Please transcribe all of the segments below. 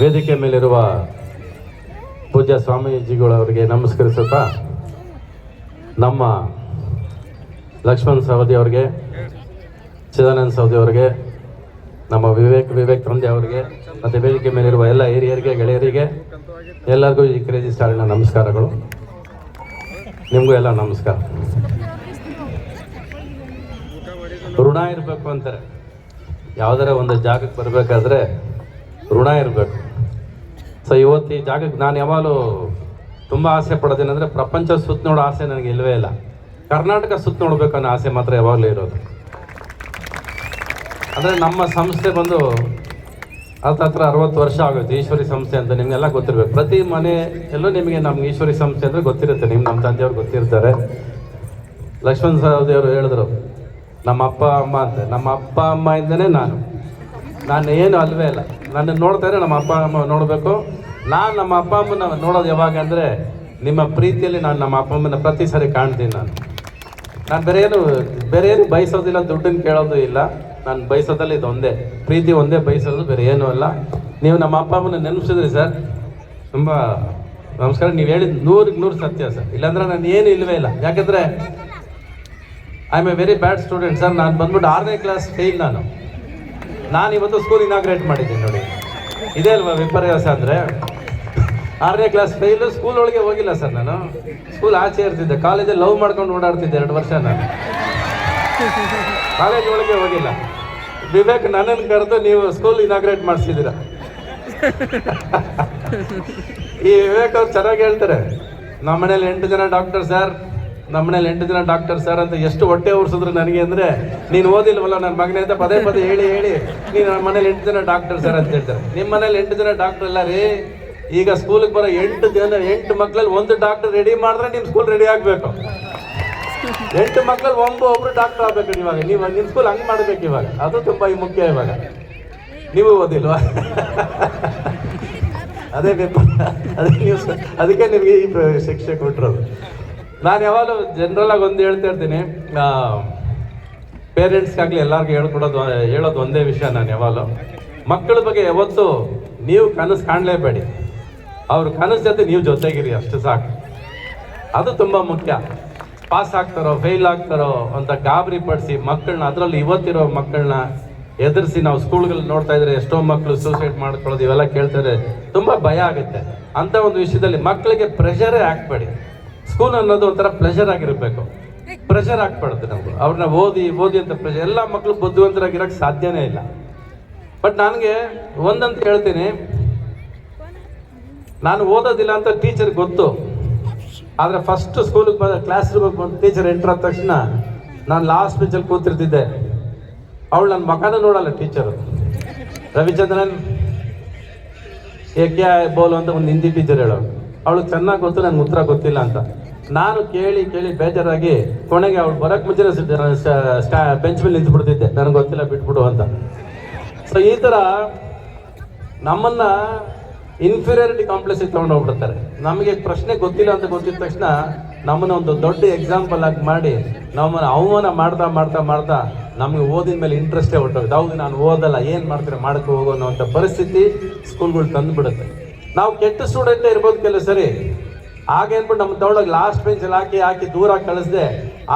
ವೇದಿಕೆ ಮೇಲಿರುವ ಪೂಜ್ಯ ಸ್ವಾಮೀಜಿಗಳವರಿಗೆ ನಮಸ್ಕರಿಸುತ್ತಾ, ನಮ್ಮ ಲಕ್ಷ್ಮಣ್ ಸವದಿ ಅವರಿಗೆ, ಚಿದಾನಂದ ಸವದಿ ಅವರಿಗೆ, ನಮ್ಮ ವಿವೇಕ್ ತಂದೆ ಅವರಿಗೆ ಮತ್ತು ವೇದಿಕೆ ಮೇಲಿರುವ ಎಲ್ಲ ಹಿರಿಯರಿಗೆ, ಗೆಳೆಯರಿಗೆ ಎಲ್ಲರಿಗೂ ಈ ಕ್ರೇಜಿ ಸ್ಟಾರಿನ ನಮಸ್ಕಾರಗಳು. ನಿಮಗೂ ಎಲ್ಲ ನಮಸ್ಕಾರ. ಋಣ ಇರಬೇಕು ಅಂತಾರೆ. ಯಾವುದರ ಒಂದು ಜಾಗಕ್ಕೆ ಬರಬೇಕಾದ್ರೆ ಋಣ ಇರಬೇಕು. ಸೊ ಇವತ್ತು ಈ ಜಾಗಕ್ಕೆ ನಾನು ಯಾವಾಗಲೂ ತುಂಬ ಆಸೆ ಪಡೋದೇನೆಂದರೆ, ಪ್ರಪಂಚ ಸುತ್ತ ನೋಡೋ ಆಸೆ ನನಗೆ ಇಲ್ಲವೇ ಇಲ್ಲ. ಕರ್ನಾಟಕ ಸುತ್ತ ನೋಡಬೇಕು ಅನ್ನೋ ಆಸೆ ಮಾತ್ರ ಯಾವಾಗಲೂ ಇರೋದು. ಅಂದರೆ ನಮ್ಮ ಸಂಸ್ಥೆ ಬಂದು ಹತ್ರ 60 ವರ್ಷ ಆಗುತ್ತೆ. ಈಶ್ವರಿ ಸಂಸ್ಥೆ ಅಂತ ನಿಮಗೆಲ್ಲ ಗೊತ್ತಿರಬೇಕು. ಪ್ರತಿ ಮನೆಯಲ್ಲೂ ನಿಮಗೆ ನಮ್ಮ ಈಶ್ವರಿ ಸಂಸ್ಥೆ ಅಂದರೆ ಗೊತ್ತಿರುತ್ತೆ. ನಮ್ಮ ತಂದೆಯವ್ರು ಗೊತ್ತಿರ್ತಾರೆ. ಲಕ್ಷ್ಮಣ್ ಸವದಿ ಅವರು ಹೇಳಿದ್ರು, ನಮ್ಮ ಅಪ್ಪ ಅಮ್ಮ ಅಂತ. ನಮ್ಮ ಅಪ್ಪ ಅಮ್ಮ ಇಂದನೇ ನಾನು ಏನು ಅಲ್ವೇ ಇಲ್ಲ. ನನ್ನನ್ನು ನೋಡ್ತಾರೆ, ನಮ್ಮ ಅಪ್ಪ ಅಮ್ಮ ನೋಡಬೇಕು. ನಾನು ನಮ್ಮ ಅಪ್ಪ ಅಮ್ಮನ ನೋಡೋದು ಯಾವಾಗ ಅಂದರೆ, ನಿಮ್ಮ ಪ್ರೀತಿಯಲ್ಲಿ ನಾನು ನಮ್ಮ ಅಪ್ಪ ಅಮ್ಮನ ಪ್ರತಿ ಸಾರಿ ಕಾಣ್ತೀನಿ. ನಾನು ಬೇರೆ ಏನು ಬಯಸೋದಿಲ್ಲ, ದುಡ್ಡನ್ನು ಕೇಳೋದು ಇಲ್ಲ. ನಾನು ಬಯಸೋದಲ್ಲಿ ಇದು ಒಂದೇ, ಪ್ರೀತಿ ಒಂದೇ ಬಯಸೋದು, ಬೇರೆ ಏನೂ ಅಲ್ಲ. ನೀವು ನಮ್ಮ ಅಪ್ಪ ಅಮ್ಮನ ನೆನಪಿಸಿದ್ರಿ ಸರ್, ತುಂಬ ನಮಸ್ಕಾರ. ನೀವು ಹೇಳಿದ 100% ಸತ್ಯ ಸರ್. ಇಲ್ಲಾಂದ್ರೆ ನಾನು ಏನು ಇಲ್ಲವೇ ಇಲ್ಲ. ಯಾಕೆಂದರೆ I am A very bad student sir. ನಾನು ಬಂದ್ಬಿಟ್ಟು 6ನೇ ಕ್ಲಾಸ್ ಫೇಲ್. ನಾನು ಇವತ್ತು ಸ್ಕೂಲ್ ಇನಾಗ್ರೇಟ್ ಮಾಡಿದ್ದೀನಿ ನೋಡಿ. ಇದೇ ಅಲ್ವಾ ವಿಪರ್ಯಾಸ ಅಂದರೆ? 6ನೇ ಕ್ಲಾಸ್ ಫೇಲು, ಸ್ಕೂಲ್ ಒಳಗೆ ಹೋಗಿಲ್ಲ ಸರ್. ನಾನು ಸ್ಕೂಲ್ ಆಚೆ ಇರ್ತಿದ್ದೆ. ಕಾಲೇಜಲ್ಲಿ ಲವ್ ಮಾಡ್ಕೊಂಡು ಓಡಾಡ್ತಿದ್ದೆ 2 ವರ್ಷ. ನಾನು ಕಾಲೇಜ್ ಒಳಗೆ ಹೋಗಿಲ್ಲ. ವಿವೇಕ್ ನನ್ನನ್ನು ಕರೆದು ನೀವು ಸ್ಕೂಲ್ ಇನಾಗ್ರೇಟ್ ಮಾಡಿಸಿದ್ದೀರ. ಈ ವಿವೇಕ್ ಅವ್ರು ಚೆನ್ನಾಗಿ ಹೇಳ್ತಾರೆ, ನಮ್ಮ ಮನೇಲಿ 8 ಜನ ಡಾಕ್ಟರ್ ಸರ್, ನಮ್ಮ ಮನೇಲಿ 8 ಜನ ಡಾಕ್ಟರ್ ಸರ್ ಅಂತ. ಎಷ್ಟು ಹೊಟ್ಟೆ ಉರ್ಸಿದ್ರು ನನಗೆ ಅಂದರೆ, ನೀನು ಓದಿಲ್ವಲ್ಲ ನನ್ನ ಮಗನೇ ಅಂತ ಪದೇ ಹೇಳಿ ನೀನು ನಮ್ಮ ಮನೇಲಿ 8 ಜನ ಡಾಕ್ಟರ್ ಸರ್ ಅಂತ ಹೇಳ್ತಾರೆ. ನಿಮ್ಮ ಮನೇಲಿ 8 ಜನ ಡಾಕ್ಟರ್ ಇಲ್ಲ ರೀ. ಈಗ ಸ್ಕೂಲಿಗೆ ಬರೋ 8 ಮಕ್ಕಳಲ್ಲಿ 1 ಡಾಕ್ಟರ್ ರೆಡಿ ಮಾಡಿದ್ರೆ ನಿಮ್ಮ ಸ್ಕೂಲ್ ರೆಡಿ ಆಗಬೇಕು. 8 ಮಕ್ಕಳಲ್ಲಿ ಒಬ್ಬರು ಡಾಕ್ಟರ್ ಆಗಬೇಕು. ಇವಾಗ ನೀವು ನಿಮ್ಮ ಸ್ಕೂಲ್ ಹಂಗೆ ಮಾಡಬೇಕು. ಇವಾಗ ಅದು ತುಂಬ ಮುಖ್ಯ. ಇವಾಗ ನೀವು ಓದಿಲ್ವಾ? ಅದೇ ಅದಕ್ಕೆ ನಿಮಗೆ ಈ ಶಿಕ್ಷೆ ಕೊಟ್ಟಿರೋದು. ನಾನು ಯಾವಾಗಲೂ ಜನರಲಾಗಿ ಒಂದು ಹೇಳ್ತಾ ಇರ್ತೀನಿ, ಪೇರೆಂಟ್ಸ್ಗಾಗಲಿ ಎಲ್ಲರಿಗೂ ಹೇಳೋದು ಒಂದೇ ವಿಷಯ. ನಾನು ಯಾವಾಗಲೂ ಮಕ್ಕಳ ಬಗ್ಗೆ ಯಾವತ್ತು ನೀವು ಕನಸು ಕಾಣಲೇಬೇಡಿ. ಅವ್ರ ಕನಸು ಜೊತೆ ನೀವು ಜೊತೆಗಿರಿ, ಅಷ್ಟು ಸಾಕು. ಅದು ತುಂಬ ಮುಖ್ಯ. ಪಾಸ್ ಆಗ್ತಾರೋ ಫೇಲ್ ಆಗ್ತಾರೋ ಅಂತ ಗಾಬರಿ ಪಡಿಸಿ ಮಕ್ಕಳನ್ನ, ಅದರಲ್ಲಿ ಇವತ್ತಿರೋ ಮಕ್ಕಳನ್ನ ಎದುರಿಸಿ ನಾವು ಸ್ಕೂಲ್ಗಳು ನೋಡ್ತಾ ಇದ್ರೆ ಎಷ್ಟೋ ಮಕ್ಕಳು ಸೂಸೈಡ್ ಮಾಡ್ಕೊಳ್ಳೋದು ಇವೆಲ್ಲ ಕೇಳ್ತಾರೆ. ತುಂಬ ಭಯ ಆಗುತ್ತೆ. ಅಂಥ ಒಂದು ವಿಷಯದಲ್ಲಿ ಮಕ್ಕಳಿಗೆ ಪ್ರೆಷರೇ ಹಾಕ್ಬೇಡಿ. ಸ್ಕೂಲ್ ಅನ್ನೋದು ಒಂಥರ ಪ್ಲೆಷರ್ ಆಗಿರಬೇಕು. ಪ್ರೆಷರ್ ಹಾಕ್ಬಾರ್ದು ನಾವು ಅವ್ರನ್ನ ಓದಿ ಅಂತ ಪ್ರೆಷರ್. ಎಲ್ಲ ಮಕ್ಕಳು ಬುದ್ಧಿವಂತರಾಗಿರೋಕ್ಕೆ ಸಾಧ್ಯನೇ ಇಲ್ಲ. ಬಟ್ ನನಗೆ ಒಂದಂತ ಹೇಳ್ತೀನಿ, ನಾನು ಓದೋದಿಲ್ಲ ಅಂತ ಟೀಚರ್ ಗೊತ್ತು. ಆದರೆ ಫಸ್ಟ್ ಸ್ಕೂಲಿಗೆ ಕ್ಲಾಸ್ ರೂಮಿಗೆ ಬಂದು ಟೀಚರ್ ಎಂಟ್ರ್ ಆದ ತಕ್ಷಣ ನಾನು ಲಾಸ್ಟ್ ಬೆಂಚಲ್ಲಿ ಕೂತಿರ್ತಿದ್ದೆ. ಅವಳು ನನ್ನ ಮಗನ ನೋಡಲ್ಲ ಟೀಚರು. ರವಿಚಂದ್ರನ್ ಏಕೆ ಬೋಲು ಅಂತ ಒಂದು ಹಿಂದಿ ಟೀಚರ್ ಹೇಳೋಳು. ಅವಳು ಚೆನ್ನಾಗಿ ಗೊತ್ತು, ನನಗೆ ಉತ್ತರ ಗೊತ್ತಿಲ್ಲ ಅಂತ. ನಾನು ಕೇಳಿ ಬೇಜಾರಾಗಿ ಕೊನೆಗೆ ಅವಳು ಬರೋಕ್ಕೆ ಮುಂಚೆ ಬೆಂಚ್ ಮೇಲೆ ನಿಂತ್ಬಿಡ್ತಿದ್ದೆ, ನನಗೆ ಗೊತ್ತಿಲ್ಲ ಬಿಟ್ಬಿಡು ಅಂತ. ಸೊ ಈ ಥರ ನಮ್ಮನ್ನು ಇನ್ಫೀರಿಯಾರಿಟಿ ಕಾಂಪ್ಲೆಕ್ಸಿಗೆ ತೊಗೊಂಡು ಹೋಗ್ಬಿಡ್ತಾರೆ. ನಮಗೆ ಪ್ರಶ್ನೆ ಗೊತ್ತಿಲ್ಲ ಅಂತ ಗೊತ್ತಿದ ತಕ್ಷಣ ನಮ್ಮನ್ನು ಒಂದು ದೊಡ್ಡ ಎಕ್ಸಾಂಪಲ್ ಆಗಿ ಮಾಡಿ ನಮ್ಮನ್ನು ಅವಮಾನ ಮಾಡ್ತಾ ನಮಗೆ ಓದಿನ ಮೇಲೆ ಇಂಟ್ರೆಸ್ಟೇ ಹೊರಟೋಗುತ್ತೆ. ಹೌದು, ನಾನು ಓದಲ್ಲ, ಏನು ಮಾಡ್ತಾರೆ ಮಾಡಕ್ಕೆ ಹೋಗೋಣ ಅಂತ ಪರಿಸ್ಥಿತಿ ಸ್ಕೂಲ್ಗಳು ತಂದುಬಿಡುತ್ತೆ. ನಾವು ಕೆಟ್ಟ ಸ್ಟೂಡೆಂಟೇ ಇರ್ಬೋದು ಕೆಲವು ಸರಿ. ಹಾಗೇನ್ಬಿಟ್ಟು ನಮ್ಮ ತಗೊಳಗೆ ಲಾಸ್ಟ್ ಬೆಂಚಲ್ಲಿ ಹಾಕಿ ದೂರ ಕಳಿಸ್ದೆ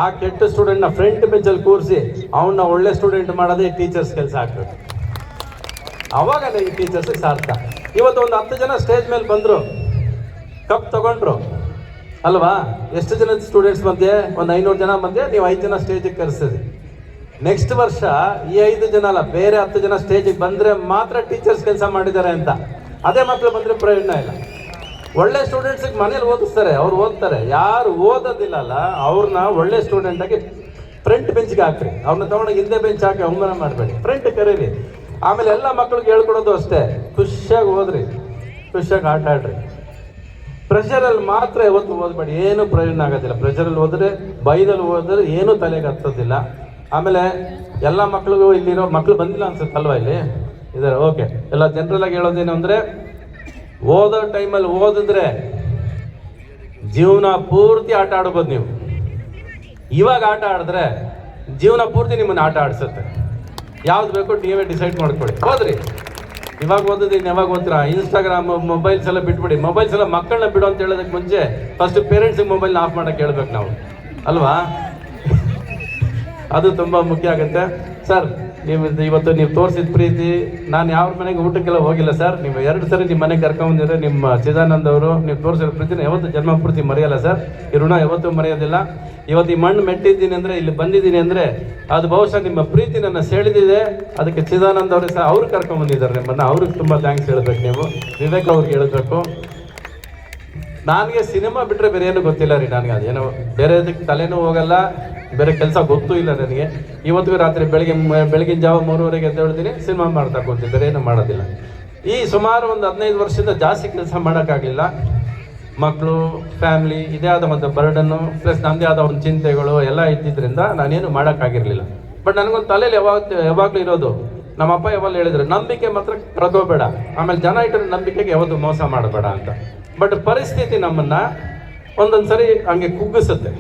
ಆ ಕೆಟ್ಟ ಸ್ಟೂಡೆಂಟ್ನ ಫ್ರಂಟ್ ಬೆಂಚಲ್ಲಿ ಕೂರಿಸಿ ಅವನ್ನ ಒಳ್ಳೆ ಸ್ಟೂಡೆಂಟ್ ಮಾಡೋದೇ ಟೀಚರ್ಸ್ ಕೆಲಸ ಆಗ್ತದೆ. ಅವಾಗ ಈ ಟೀಚರ್ಸಿಗೆ ಸಾರ್ಥ. ಇವತ್ತು ಒಂದು 10 ಜನ ಸ್ಟೇಜ್ ಮೇಲೆ ಬಂದರು, ಕಪ್ ತಗೊಂಡ್ರು ಅಲ್ವಾ? ಎಷ್ಟು ಜನ ಸ್ಟೂಡೆಂಟ್ಸ್ ಮಧ್ಯೆ? ಒಂದು 500 ಜನ ಮಧ್ಯೆ ನೀವು 5 ಜನ ಸ್ಟೇಜಿಗೆ ಕರೆಸಿದ್ರಿ. ನೆಕ್ಸ್ಟ್ ವರ್ಷ ಈ 5 ಜನ ಅಲ್ಲ, ಬೇರೆ 10 ಜನ ಸ್ಟೇಜಿಗೆ ಬಂದರೆ ಮಾತ್ರ ಟೀಚರ್ಸ್ ಕೆಲಸ ಮಾಡಿದ್ದಾರೆ ಅಂತ. ಅದೇ ಮಕ್ಕಳು ಬಂದರೆ ಪ್ರಯೋಜನ ಇಲ್ಲ. ಒಳ್ಳೆ ಸ್ಟೂಡೆಂಟ್ಸಿಗೆ ಮನೇಲಿ ಓದಿಸ್ತಾರೆ, ಅವ್ರು ಓದ್ತಾರೆ. ಯಾರು ಓದೋದಿಲ್ಲಲ್ಲ ಅವ್ರನ್ನ ಒಳ್ಳೆ ಸ್ಟೂಡೆಂಟಾಗಿ ಫ್ರಂಟ್ ಬೆಂಚ್ಗೆ ಹಾಕ್ರಿ. ಅವ್ರನ್ನ ತಗೊಂಡೋಗಿ ಹಿಂದೆ ಬೆಂಚ್ ಹಾಕಿ ಅವಮಾನ ಮಾಡಬೇಡಿ, ಫ್ರಂಟ್ ಕರೀರಿ. ಆಮೇಲೆ ಎಲ್ಲ ಮಕ್ಳಿಗೆ ಹೇಳ್ಕೊಡೋದು ಅಷ್ಟೇ, ಖುಷಿಯಾಗಿ ಓದ್ರಿ, ಖುಷಿಯಾಗಿ ಆಟ ಆಡ್ರಿ. ಪ್ರೆಷರಲ್ಲಿ ಮಾತ್ರ ಯಾವತ್ತು ಓದಬೇಡಿ, ಏನೂ ಪ್ರಯೋಜನ ಆಗೋದಿಲ್ಲ. ಪ್ರೆಷರಲ್ಲಿ ಓದಿದ್ರೆ, ಬೈದಲ್ಲಿ ಓದಿದ್ರೆ ಏನೂ ತಲೆಗೆ ಹತ್ತೋದಿಲ್ಲ. ಆಮೇಲೆ ಎಲ್ಲ ಮಕ್ಳಿಗೂ, ಇಲ್ಲಿರೋ ಮಕ್ಳು ಬಂದಿಲ್ಲ ಅನ್ಸುತ್ತಲ್ವ ಇಲ್ಲಿ ಇದ್ದಾರೆ? ಓಕೆ. ಎಲ್ಲ ಜನರಲಾಗಿ ಹೇಳೋದೇನು ಅಂದರೆ, ಓದೋ ಟೈಮಲ್ಲಿ ಓದಿದ್ರೆ ಜೀವನ ಪೂರ್ತಿ ಆಟ ಆಡ್ಬೋದು ನೀವು. ಇವಾಗ ಆಟ ಆಡಿದ್ರೆ ಜೀವನ ಪೂರ್ತಿ ನಿಮ್ಮನ್ನು ಆಟ ಆಡಿಸುತ್ತೆ. ಯಾವ್ದು ಬೇಕೋ ನೀವೇ ಡಿಸೈಡ್ ಮಾಡ್ಕೊಳ್ಳಿ. ಹೋದ್ರಿ ಇವಾಗ ಓದಿದ್ದೀನಿ ಯಾವಾಗ ಓದ್ತೀರಾ? ಇನ್ಸ್ಟಾಗ್ರಾಮ್ ಮೊಬೈಲ್ಸ್ ಎಲ್ಲ ಬಿಟ್ಬಿಡಿ. ಮೊಬೈಲ್ಸ್ ಎಲ್ಲ ಮಕ್ಕಳನ್ನ ಬಿಡು ಅಂತ ಹೇಳೋದಕ್ಕೆ ಮುಂಚೆ ಫಸ್ಟ್ ಪೇರೆಂಟ್ಸಿಗೆ ಮೊಬೈಲ್ನ ಆಫ್ ಮಾಡಕ್ಕೆ ಹೇಳ್ಬೇಕು ನಾವು, ಅಲ್ವಾ? ಅದು ತುಂಬ ಮುಖ್ಯ ಆಗುತ್ತೆ. ಸರ್ ನೀವು ಇವತ್ತು ನೀವು ತೋರಿಸಿದ ಪ್ರೀತಿ, ನಾನು ಯಾವ ಮನೆಗೆ ಊಟಕ್ಕೆಲ್ಲ ಹೋಗಿಲ್ಲ ಸರ್. ನೀವು 2 ಸರಿ ನಿಮ್ಮ ಮನೆಗೆ ಕರ್ಕೊಂಬಂದಿದ್ರೆ ನಿಮ್ಮ ಚಿದಾನಂದ್ ಅವರು ನೀವು ತೋರಿಸಿರೋ ಪ್ರೀತಿನ ಯಾವತ್ತು ಜನ್ಮ ಪೂರ್ತಿ ಮರೆಯಲ್ಲ ಸರ್. ಈ ಋಣ ಯಾವತ್ತೂ ಮರೆಯೋದಿಲ್ಲ. ಇವತ್ತು ಈ ಮಣ್ಣು ಮೆಟ್ಟಿದ್ದೀನಿ ಅಂದರೆ, ಇಲ್ಲಿ ಬಂದಿದ್ದೀನಿ ಅಂದರೆ ಅದು ಬಹುಶಃ ನಿಮ್ಮ ಪ್ರೀತಿ ನನ್ನ ಸೆಳೆದಿದೆ. ಅದಕ್ಕೆ ಚಿದಾನಂದ್ ಅವ್ರಿಗೆ ಸಹ ಅವ್ರು ಕರ್ಕೊಂಬಂದಿದ್ದಾರೆ ನಿಮ್ಮನ್ನು. ಅವ್ರಿಗೆ ತುಂಬ ಥ್ಯಾಂಕ್ಸ್ ಹೇಳ್ಬೇಕು ನೀವು. ವಿವೇಕ್ ಅವ್ರಿಗೆ ಹೇಳಬೇಕು. ನನಗೆ ಸಿನಿಮಾ ಬಿಟ್ಟರೆ ಬೇರೆ ಏನು ಗೊತ್ತಿಲ್ಲ ರೀ. ನನಗೆ ಅದೇನೋ ಬೇರೆ ಇದಕ್ಕೆ ತಲೆನೂ ಹೋಗಲ್ಲ, ಬೇರೆ ಕೆಲಸ ಗೊತ್ತೂ ಇಲ್ಲ ನನಗೆ. ಇವತ್ತಿಗೂ ರಾತ್ರಿ ಬೆಳಗಿನ ಜಾವ 3:30 ಎದ್ದೇಳ್ತೀನಿ, ಸಿನಿಮಾ ಮಾಡ್ತಾ ಕೂರ್ತೀನಿ, ಬೇರೆ ಏನು ಮಾಡೋದಿಲ್ಲ. ಈ ಸುಮಾರು ಒಂದು 15 ವರ್ಷದಿಂದ ಜಾಸ್ತಿ ಕೆಲಸ ಮಾಡೋಕ್ಕಾಗಲಿಲ್ಲ. ಮಕ್ಕಳು, ಫ್ಯಾಮ್ಲಿ, ಇದೇ ಆದ ಒಂದು ಬರ್ಡನ್ನು ಪ್ಲಸ್ ನಮ್ಮದೇ ಆದ ಒಂದು ಚಿಂತೆಗಳು ಎಲ್ಲ ಇದ್ದಿದ್ದರಿಂದ ನಾನೇನು ಮಾಡೋಕ್ಕಾಗಿರಲಿಲ್ಲ. ಬಟ್ ನನಗೊಂದು ತಲೆಯಲ್ಲಿ ಯಾವಾಗಲೂ ಇರೋದು, ನಮ್ಮಪ್ಪ ಯಾವಾಗ ಹೇಳಿದ್ರು, ನಂಬಿಕೆ ಮಾತ್ರ ಕಳ್ಕೋಬೇಡ, ಆಮೇಲೆ ಜನ ಇಟ್ಟರೆ ನಂಬಿಕೆಗೆ ಯಾವತ್ತೂ ಮೋಸ ಮಾಡಬೇಡ ಅಂತ. ಬಟ್ ಪರಿಸ್ಥಿತಿ ನಮ್ಮನ್ನು ಒಂದೊಂದು ಸರಿ ಹಂಗೆ ಕುಗ್ಗಿಸುತ್ತೆ.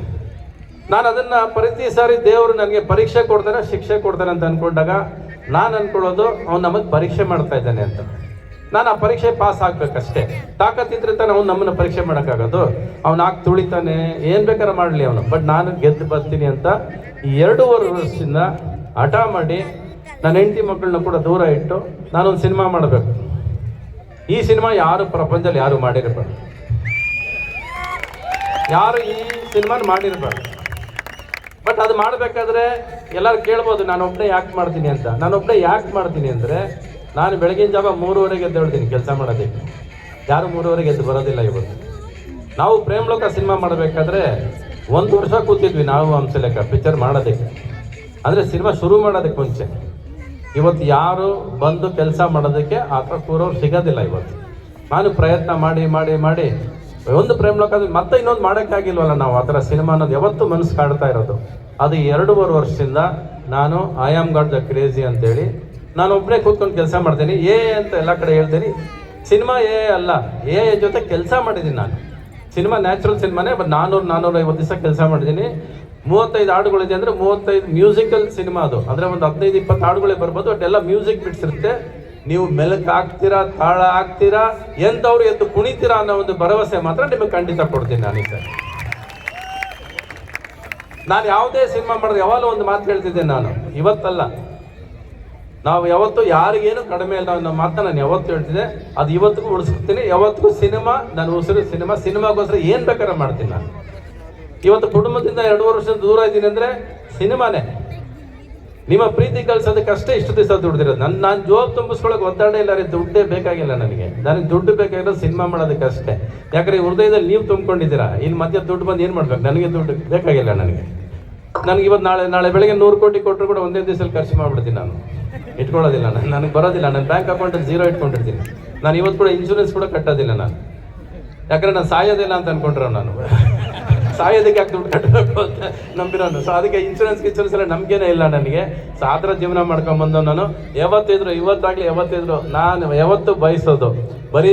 ನಾನು ಅದನ್ನು ಪ್ರತಿ ಸಾರಿ ದೇವರು ನನಗೆ ಪರೀಕ್ಷೆ ಕೊಡ್ತಾನೆ, ಶಿಕ್ಷೆ ಕೊಡ್ತಾನೆ ಅಂತ ಅಂದ್ಕೊಂಡಾಗ ನಾನು ಅಂದ್ಕೊಳ್ಳೋದು ಅವ್ನು ನಮಗೆ ಪರೀಕ್ಷೆ ಮಾಡ್ತಾ ಇದ್ದಾನೆ ಅಂತ. ನಾನು ಆ ಪರೀಕ್ಷೆ ಪಾಸ್ ಆಗಬೇಕಷ್ಟೇ. ತಾಕತ್ತಿದ್ರೆ ತಾನೆ ಅವ್ನು ನಮ್ಮನ್ನು ಪರೀಕ್ಷೆ ಮಾಡೋಕ್ಕಾಗೋದು. ಅವ್ನು ಹಾಕಿ ತುಳಿತಾನೆ, ಏನು ಬೇಕಾದ್ರೆ ಮಾಡಲಿ ಅವನು, ಬಟ್ ನಾನು ಗೆದ್ದು ಬರ್ತೀನಿ ಅಂತ 2.5 ವರ್ಷದಿಂದ ಹಠ ಮಾಡಿ ನನ್ನ ಹೆಂಡತಿ ಮಕ್ಕಳನ್ನ ಕೂಡ ದೂರ ಇಟ್ಟು ನಾನೊಂದು ಸಿನಿಮಾ ಮಾಡಬೇಕು. ಈ ಸಿನಿಮಾ ಯಾರು ಪ್ರಪಂಚದಲ್ಲಿ ಯಾರು ಮಾಡಿರಬಾರ್ದು, ಯಾರು ಈ ಸಿನಿಮಾನ ಮಾಡಿರಬಾರ್ದು. ಬಟ್ ಅದು ಮಾಡಬೇಕಾದ್ರೆ ಎಲ್ಲರೂ ಕೇಳ್ಬೋದು, ನಾನು ಒಬ್ಬನೇ ಯಾಕೆ ಮಾಡ್ತೀನಿ ಅಂತ. ನಾನು ಒಬ್ಬನೇ ಯಾಕೆ ಮಾಡ್ತೀನಿ ಅಂದರೆ, ನಾನು ಬೆಳಗಿನ ಜಾವ 3:30 ಎದ್ದೇಳ್ತೀನಿ ಕೆಲಸ ಮಾಡೋದಕ್ಕೆ. ಯಾರು 3:30 ಎದ್ದು ಬರೋದಿಲ್ಲ. ಇವತ್ತು ನಾವು ಪ್ರೇಮ್ ಲೋಕ ಸಿನಿಮಾ ಮಾಡಬೇಕಾದ್ರೆ 1 ವರ್ಷ ಕೂತಿದ್ವಿ ನಾವು ಹಂಸಲೇಖ ಪಿಕ್ಚರ್ ಮಾಡೋದಕ್ಕೆ, ಅಂದರೆ ಸಿನಿಮಾ ಶುರು ಮಾಡೋದಕ್ಕೆ ಮುಂಚೆ. ಇವತ್ತು ಯಾರು ಬಂದು ಕೆಲಸ ಮಾಡೋದಕ್ಕೆ ಆ ಥರ ಕೂರೋರು ಸಿಗೋದಿಲ್ಲ. ಇವತ್ತು ನಾನು ಪ್ರಯತ್ನ ಮಾಡಿ ಮಾಡಿ ಮಾಡಿ ಒಂದು ಪ್ರೇಮ್ ಲೋಕ ಮತ್ತೆ ಇನ್ನೊಂದು ಮಾಡೋಕ್ಕಾಗಿಲ್ವಲ್ಲ ನಾವು. ಆ ಥರ ಸಿನಿಮಾ ಅನ್ನೋದು ಯಾವತ್ತೂ ಮನಸ್ಸು ಕಾಡ್ತಾ ಇರೋದು. ಅದು 2.5 ವರ್ಷದಿಂದ ನಾನು I am got the crazy ಅಂತೇಳಿ ನಾನು ಒಬ್ಬನೇ ಕೂತ್ಕೊಂಡು ಕೆಲಸ ಮಾಡ್ತೀನಿ. ಅಂತ ಎಲ್ಲ ಕಡೆ ಹೇಳ್ತೀನಿ. ಸಿನಿಮಾ ಅಲ್ಲ, ಜೊತೆ ಕೆಲಸ ಮಾಡಿದ್ದೀನಿ ನಾನು. ಸಿನಿಮಾ ನ್ಯಾಚುರಲ್ ಸಿನಿಮಾನೇ, ಬಟ್ 450 ದಿವಸ ಕೆಲಸ ಮಾಡಿದ್ದೀನಿ. 35 ಹಾಡುಗಳಿದೆ ಅಂದರೆ 35 ಮ್ಯೂಸಿಕಲ್ ಸಿನಿಮಾ ಅದು. ಅಂದರೆ ಒಂದು 15-20 ಹಾಡುಗಳೇ ಬರ್ಬೋದು, ಬಟ್ ಎಲ್ಲ ಮ್ಯೂಸಿಕ್ ಬಿಡ್ಸಿರುತ್ತೆ. ನೀವು ಮೆಲಕ್ ಹಾಕ್ತೀರಾ, ತಾಳ ಹಾಕ್ತೀರಾ, ಎಂಥವ್ರು ಎದ್ದು ಕುಣಿತೀರಾ ಅನ್ನೋ ಒಂದು ಭರವಸೆ ಮಾತ್ರ ನಿಮಗೆ ಖಂಡಿತ ಕೊಡ್ತೀನಿ ನಾನು. ಸರ್ ನಾನು ಯಾವುದೇ ಸಿನಿಮಾ ಮಾಡಿದ್ರೆ ಯಾವಾಗಲೂ ಒಂದು ಮಾತು ಹೇಳ್ತಿದ್ದೆ ನಾನು, ಇವತ್ತಲ್ಲ, ನಾವು ಯಾವತ್ತೂ ಯಾರಿಗೇನು ಕಡಿಮೆ ಇಲ್ಲ ಅನ್ನೋ ಮಾತನ್ನ ನಾನು ಯಾವತ್ತೂ ಹೇಳ್ತಿದ್ದೆ. ಅದು ಇವತ್ತಿಗೂ ಉಳಿಸ್ತೀನಿ. ಯಾವತ್ತಿಗೂ ಸಿನಿಮಾ ನನ್ನ ಉಸಿರು ಸಿನಿಮಾಗೋಸ್ಕರ ಏನು ಬೇಕಾದ್ರೆ ಮಾಡ್ತೀನಿ ನಾನು. ಇವತ್ತು ಕುಟುಂಬದಿಂದ 2.5 ವರ್ಷದ ದೂರ ಇದ್ದೀನಿ ಅಂದರೆ ಸಿನಿಮಾನೇ. ನಿಮ್ಮ ಪ್ರೀತಿ ಕಳ್ಸೋದಕ್ಕಷ್ಟೇ ಇಷ್ಟು ದಿವಸ ದುಡ್ದಿರೋದು. ನಾನು ಜೋಬ್ ತುಂಬಿಸ್ಕೊಳ್ಳೋಕೆ ಒತ್ತಡ ಇಲ್ಲ ರೀ. ದುಡ್ಡೇ ಬೇಕಾಗಿಲ್ಲ ನನಗೆ ದುಡ್ಡು ಬೇಕಾಗಿರೋದು ಸಿನಿಮಾ ಮಾಡೋದಕ್ಕಷ್ಟೇ. ಯಾಕಂದರೆ ಈ ಹೃದಯದಲ್ಲಿ ನೀವು ತುಂಬ್ಕೊಂಡಿದ್ದೀರಾ. ಇನ್ನು ಮಧ್ಯೆ ದುಡ್ಡು ಬಂದು ಏನು ಮಾಡ್ಬೇಕು? ನನಗೆ ದುಡ್ಡು ಬೇಕಾಗಿಲ್ಲ. ನನಗೆ ಇವತ್ತು ನಾಳೆ ಬೆಳಗ್ಗೆ 100 ಕೋಟಿ ಕೊಟ್ಟರು ಕೂಡ ಒಂದೇ ದಿವಸದಲ್ಲಿ ಖರ್ಚು ಮಾಡಿಬಿಡ್ತೀನಿ. ನಾನು ಇಟ್ಕೊಳ್ಳೋದಿಲ್ಲ. ನನಗೆ ಬರೋದಿಲ್ಲ. ನನ್ನ ಬ್ಯಾಂಕ್ ಅಕೌಂಟಲ್ಲಿ 0 ಇಟ್ಕೊಂಡಿರ್ತೀನಿ. ನಾನು ಇವತ್ತು ಕೂಡ ಇನ್ಶೂರೆನ್ಸ್ ಕೂಡ ಕಟ್ಟೋದಿಲ್ಲ ನಾನು. ಯಾಕಂದರೆ ನಾನು ಸಾಯೋದಿಲ್ಲ ಅಂತ ಅಂದ್ಕೊಂಡ್ರೆ ನಾನು ಸಾಯೋದಕ್ಕೆ ಯಾಕೆ ದುಡ್ಡು ಕಟ್ಟಬೇಕು ಅಂತ ನಂಬಿರೋನು. ಸೊ ಅದಕ್ಕೆ ಇನ್ಶೂರೆನ್ಸ್ ಎಲ್ಲ ನಂಬಿಕೆನೇ ಇಲ್ಲ ನನಗೆ. ಸೊ ಆ ಥರ ಜೀವನ ಮಾಡ್ಕೊಂಬಂದು ನಾನು ಇವತ್ತಾಗಲಿ ನಾನು ಯಾವತ್ತೂ ಬಯಸೋದು ಬರೀ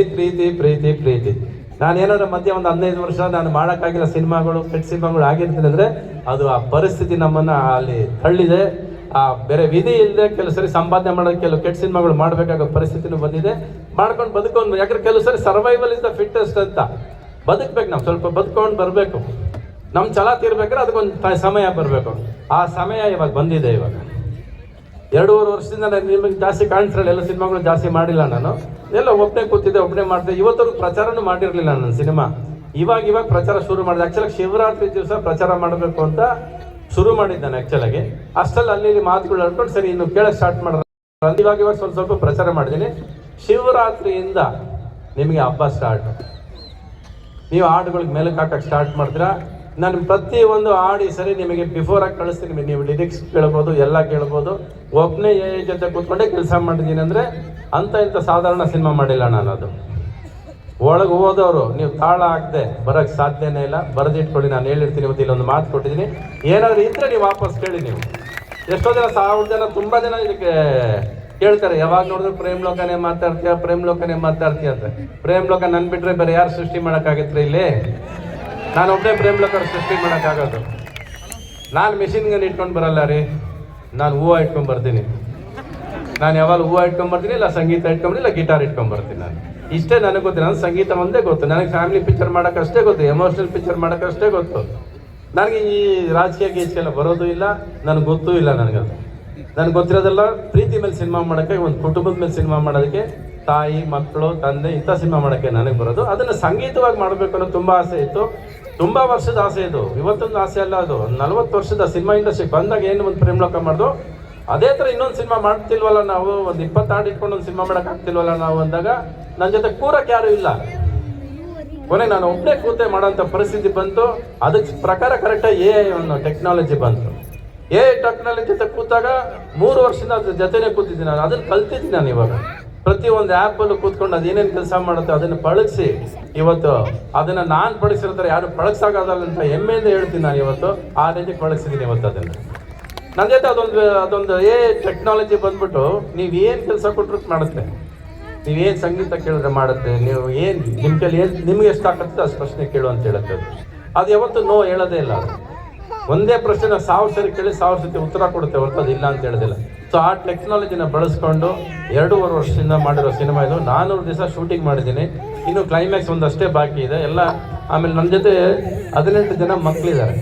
ಪ್ರೀತಿ. ನಾನೇನಾದ್ರೂ ಮಧ್ಯೆ ಒಂದು 15 ವರ್ಷ ನಾನು ಮಾಡೋಕ್ಕಾಗಿಲ್ಲ ಸಿನಿಮಾಗಳು, ಕೆಟ್ಟ ಸಿನಿಮಾಗಳು ಆಗಿರ್ತೀನಿ ಅಂದರೆ ಅದು ಆ ಪರಿಸ್ಥಿತಿ ನಮ್ಮನ್ನು ಅಲ್ಲಿ ತಳ್ಳಿದೆ. ಆ ಬೇರೆ ವಿಧಿ ಇಲ್ಲದೆ ಕೆಲವು ಸರಿ ಸಂಪಾದನೆ ಮಾಡೋಕ್ಕೆ ಕೆಲವು ಕೆಟ್ಟ ಸಿನಿಮಾಗಳು ಮಾಡಬೇಕಾಗೋ ಪರಿಸ್ಥಿತಿನೂ ಬಂದಿದೆ. ಮಾಡ್ಕೊಂಡು ಬದುಕೊಂಡು, ಯಾಕಂದ್ರೆ ಕೆಲವು ಸರಿ ಸರ್ವೈವಲ್ ಇಸ್ ದ ಫಿಟ್ಟೆಸ್ಟ್ ಅಂತ ಬದುಕಬೇಕು. ನಾವು ಸ್ವಲ್ಪ ಬದುಕೊಂಡು ಬರಬೇಕು. ನಮ್ಮ ಛಲ ತೀರ್ಬೇಕಾದ್ರೆ ಅದಕ್ಕೊಂದು ಸಮಯ ಬರಬೇಕು. ಆ ಸಮಯ ಇವಾಗ ಬಂದಿದೆ. ಇವಾಗ 2.5 ವರ್ಷದಿಂದ ನಾನು ನಿಮಗೆ ಜಾಸ್ತಿ ಕಾಣಿಸ್ರಲ್ಲ, ಎಲ್ಲ ಸಿನಿಮಾಗಳು ಜಾಸ್ತಿ ಮಾಡಿಲ್ಲ ನಾನು. ಎಲ್ಲ ಒಬ್ಬನೇ ಕೂತಿದ್ದೆ, ಒಬ್ಬನೇ ಮಾಡಿದೆ. ಇವತ್ತವರೆಗೂ ಪ್ರಚಾರನೂ ಮಾಡಿರಲಿಲ್ಲ ನನ್ನ ಸಿನಿಮಾ. ಇವಾಗ ಪ್ರಚಾರ ಶುರು ಮಾಡಿದೆ. ಆ್ಯಕ್ಚುಲಾಗಿ ಶಿವರಾತ್ರಿ ದಿವಸ ಪ್ರಚಾರ ಮಾಡಬೇಕು ಅಂತ ಶುರು ಮಾಡಿದ್ದಾನೆ ಆ್ಯಕ್ಚುಲಾಗಿ. ಅಷ್ಟಲ್ಲಿ ಅಲ್ಲಿ ಮಾತುಗಳು ಹೇಳ್ಕೊಂಡು ಸರಿ ಇನ್ನು ಕೇಳಕ್ಕೆ ಸ್ಟಾರ್ಟ್ ಮಾಡಿದ್ರೆ ಇವಾಗ ಸ್ವಲ್ಪ ಪ್ರಚಾರ ಮಾಡಿದ್ದೀನಿ. ಶಿವರಾತ್ರಿಯಿಂದ ನಿಮಗೆ ಹಬ್ಬ ಸ್ಟಾರ್ಟ್. ನೀವು ಹಾಡುಗಳಿಗೆ ಮೇಲಕ್ಕೆ ಹಾಕಕ್ಕೆ ಸ್ಟಾರ್ಟ್ ಮಾಡ್ತೀರಾ. ನಾನು ಪ್ರತಿಯೊಂದು ಹಾಡು ಸರಿ ನಿಮಗೆ ಬಿಫೋರಾಗಿ ಕಳಿಸ್ತೀನಿ. ನೀವು ಲಿರಿಕ್ಸ್ ಕೇಳ್ಬೋದು, ಎಲ್ಲ ಕೇಳ್ಬೋದು. ಒಬ್ಬನೇ ಜೊತೆ ಕೂತ್ಕೊಂಡೇ ಕೆಲಸ ಮಾಡಿದ್ದೀನಿ. ಅಂದರೆ ಇಂಥ ಸಾಧಾರಣ ಸಿನಿಮಾ ಮಾಡಿಲ್ಲ ನಾನು. ಅದು ಒಳಗೆ ಹೋದವರು ನೀವು ತಾಳ ಹಾಕದೆ ಬರೋಕ್ಕೆ ಸಾಧ್ಯನೇ ಇಲ್ಲ. ಬರೆದಿಟ್ಕೊಳ್ಳಿ, ನಾನು ಹೇಳಿರ್ತೀನಿ. ಇವತ್ತು ಇಲ್ಲೊಂದು ಮಾತು ಕೊಟ್ಟಿದ್ದೀನಿ. ಏನಾದರೂ ಇದ್ದರೆ ನೀವು ವಾಪಸ್ ಕೇಳಿ. ನೀವು ಎಷ್ಟೋ ಜನ 1000 ಜನ ತುಂಬ ಜನ ಇದಕ್ಕೆ ಕೇಳ್ತಾರೆ, ಯಾವಾಗ ನೋಡಿದ್ರು ಪ್ರೇಮ್ ಲೋಕನೇ ಮಾತಾಡ್ತೀಯ ಅಂತ. ಪ್ರೇಮ್ ಲೋಕ ನನ್ನ ಬಿಟ್ಟರೆ ಬೇರೆ ಯಾರು ಸೃಷ್ಟಿ ಮಾಡೋಕ್ಕಾಗತ್ತೆ ಇಲ್ಲಿ? ನಾನು ಒಬ್ಬನೇ ಪ್ರೇಮ್ ಲೋಕ ಸೃಷ್ಟಿ ಮಾಡೋಕ್ಕಾಗೋದು. ನಾನು ಮೆಷಿನ್ ಗನ್ ಇಟ್ಕೊಂಡು ಬರಲ್ಲ ರೀ, ನಾನು ಹೂವು ಇಟ್ಕೊಂಡು ಬರ್ತೀನಿ. ನಾನು ಯಾವಾಗ ಹೂವು ಇಟ್ಕೊಂಬರ್ತೀನಿ, ಇಲ್ಲ ಸಂಗೀತ ಇಟ್ಕೊಂಬರ್ತೀನಿ, ಇಲ್ಲ ಗಿಟಾರ್ ಇಟ್ಕೊಂಬರ್ತೀನಿ. ನಾನು ಇಷ್ಟೇ ನನಗೆ ಗೊತ್ತು. ನಾನು ಸಂಗೀತ ಒಂದೇ ಗೊತ್ತು. ನನಗೆ ಫ್ಯಾಮಿಲಿ ಪಿಕ್ಚರ್ ಮಾಡೋಕ್ಕಷ್ಟೇ ಗೊತ್ತು, ಎಮೋಷ್ನಲ್ ಪಿಕ್ಚರ್ ಮಾಡೋಕ್ಕಷ್ಟೇ ಗೊತ್ತು. ನನಗೆ ಈ ರಾಜಕೀಯ ಗೀಚೆಲ್ಲ ಬರೋದು ಇಲ್ಲ, ನನಗೆ ಗೊತ್ತೂ ಇಲ್ಲ. ನನಗದು ನನಗೆ ಗೊತ್ತಿರೋದೆಲ್ಲ ಪ್ರೀತಿ ಮೇಲೆ ಸಿನಿಮಾ ಮಾಡೋಕ್ಕೆ, ಒಂದು ಕುಟುಂಬದ ಮೇಲೆ ಸಿನಿಮಾ ಮಾಡೋದಕ್ಕೆ, ತಾಯಿ ಮಕ್ಕಳು ತಂದೆ ಇಂಥ ಸಿನಿಮಾ ಮಾಡೋಕ್ಕೆ ನನಗೆ ಬರೋದು. ಅದನ್ನು ಸಂಗೀತವಾಗಿ ಮಾಡಬೇಕು ಅನ್ನೋ ತುಂಬ ಆಸೆ ಇತ್ತು, ತುಂಬ ವರ್ಷದ ಆಸೆ ಇದು. ಇವತ್ತೊಂದು ಆಸೆ ಅಲ್ಲ, ಅದು 40 ವರ್ಷದ ಸಿನಿಮಾ ಇಂಡಸ್ಟ್ರಿಗೆ ಬಂದಾಗ ಏನು ಒಂದು ಪ್ರೇಮಲೋಕ ಮಾಡ್ದು, ಅದೇ ಥರ ಇನ್ನೊಂದು ಸಿನಿಮಾ ಮಾಡ್ತಿಲ್ವಲ್ಲ ನಾವು, ಒಂದು 20 ಹಾಡು ಇಟ್ಕೊಂಡು ಒಂದು ಸಿನಿಮಾ ಮಾಡೋಕ್ಕಾಗ್ತಿಲ್ವಲ್ಲ ನಾವು ಅಂದಾಗ ನನ್ನ ಜೊತೆ ಕೂರಕ್ಕೆ ಯಾರೂ ಇಲ್ಲ. ಕೊನೆಗೆ ನಾನು ಒಬ್ಬನೇ ಕೂತೆ ಮಾಡೋಂಥ ಪರಿಸ್ಥಿತಿ ಬಂತು. ಅದಕ್ಕೆ ಪ್ರಕಾರ ಕರೆಕ್ಟಾಗಿ ಒಂದು ಟೆಕ್ನಾಲಜಿ ಬಂತು. ಟೆಕ್ನಾಲಜಿ ಜೊತೆ ಕೂತಾಗ 3 ವರ್ಷದಿಂದ ಅದ್ರ ಜೊತೆನೇ ಕೂತಿದ್ದೀನಿ ನಾನು. ಅದನ್ನು ಕಲ್ತಿದ್ದೀನಿ ನಾನು ಇವಾಗ. ಪ್ರತಿಯೊಂದು ಆ್ಯಪಲ್ಲೂ ಕೂತ್ಕೊಂಡು ಅದೇನೇನು ಕೆಲಸ ಮಾಡುತ್ತೆ ಅದನ್ನು ಪಳಗಿಸಿ ಇವತ್ತು ಅದನ್ನು ನಾನು ಪಳಗಿಸಿರ್ತಾರೆ, ಯಾರು ಪಳಗ್ಸಾಗೋದಲ್ಲ ಅಂತ ಹೆಮ್ಮೆಯಿಂದ ಹೇಳ್ತೀನಿ ನಾನು ಇವತ್ತು. ಆ ರೀತಿ ಪಳಗಿಸಿದ್ದೀನಿ ಇವತ್ತು ಅದನ್ನು. ನನ್ನ ಜೊತೆ ಅದೊಂದು ಟೆಕ್ನಾಲಜಿ ಬಂದ್ಬಿಟ್ಟು ನೀವೇನು ಕೆಲಸ ಕೊಟ್ಟರು ಮಾಡುತ್ತೆ, ನೀವೇನು ಸಂಗೀತ ಕೇಳಿದ್ರೆ ಮಾಡುತ್ತೆ, ನೀವು ಏನು ನಿಮ್ಮ ಕೈಲಿ ನಿಮ್ಗೆ ಎಷ್ಟು ಆಗುತ್ತೆ ಅಷ್ಟು ಪ್ರಶ್ನೆ ಕೇಳು ಅಂತ ಹೇಳುತ್ತೆ. ಅದು ಯಾವತ್ತು ನೋ ಹೇಳೋದೇ ಇಲ್ಲ. ಅದು ಒಂದೇ ಪ್ರಶ್ನೆ 1000 ಸರಿ ಕೇಳಿ 1000 ಸತಿ ಉತ್ತರ ಕೊಡುತ್ತೆ ಹೊರತು ಅದು ಇಲ್ಲ ಅಂತ ಹೇಳೋದಿಲ್ಲ. ಸೊ ಆ ಟೆಕ್ನಾಲಜಿನ ಬಳಸ್ಕೊಂಡು 2.5 ವರ್ಷದಿಂದ ಮಾಡಿರೋ ಸಿನಿಮಾ ಇದು. 400 ದಿವಸ ಶೂಟಿಂಗ್ ಮಾಡಿದ್ದೀನಿ. ಇನ್ನು ಕ್ಲೈಮ್ಯಾಕ್ಸ್ ಒಂದಷ್ಟೇ ಬಾಕಿ ಇದೆ ಎಲ್ಲ. ಆಮೇಲೆ ನನ್ನ ಜೊತೆ 18 ಜನ ಮಕ್ಕಳಿದ್ದಾರೆ.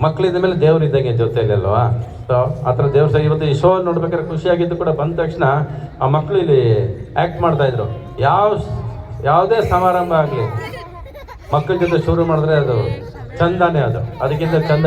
ಮಕ್ಕಳಿದ್ದ ಮೇಲೆ ದೇವ್ರು ಇದ್ದಂಗೆ ಜೊತೆಯಲ್ಲಿ ಅಲ್ವಾ. ಸೊ ಆ ಥರ ದೇವ್ರ ಇವತ್ತು ಈ ಶೋ ನೋಡ್ಬೇಕಾದ್ರೆ ಖುಷಿಯಾಗಿದ್ದು ಕೂಡ ಬಂದ ತಕ್ಷಣ ಆ ಮಕ್ಕಳು ಇಲ್ಲಿ ಆ್ಯಕ್ಟ್ ಮಾಡ್ತಾಯಿದ್ರು. ಯಾವುದೇ ಸಮಾರಂಭ ಆಗಲಿ ಮಕ್ಕಳ ಜೊತೆ ಶುರು ಮಾಡಿದ್ರೆ ಅದು ಚಂದಾನೇ, ಅದು ಅದಕ್ಕಿಂತ ಚಂದ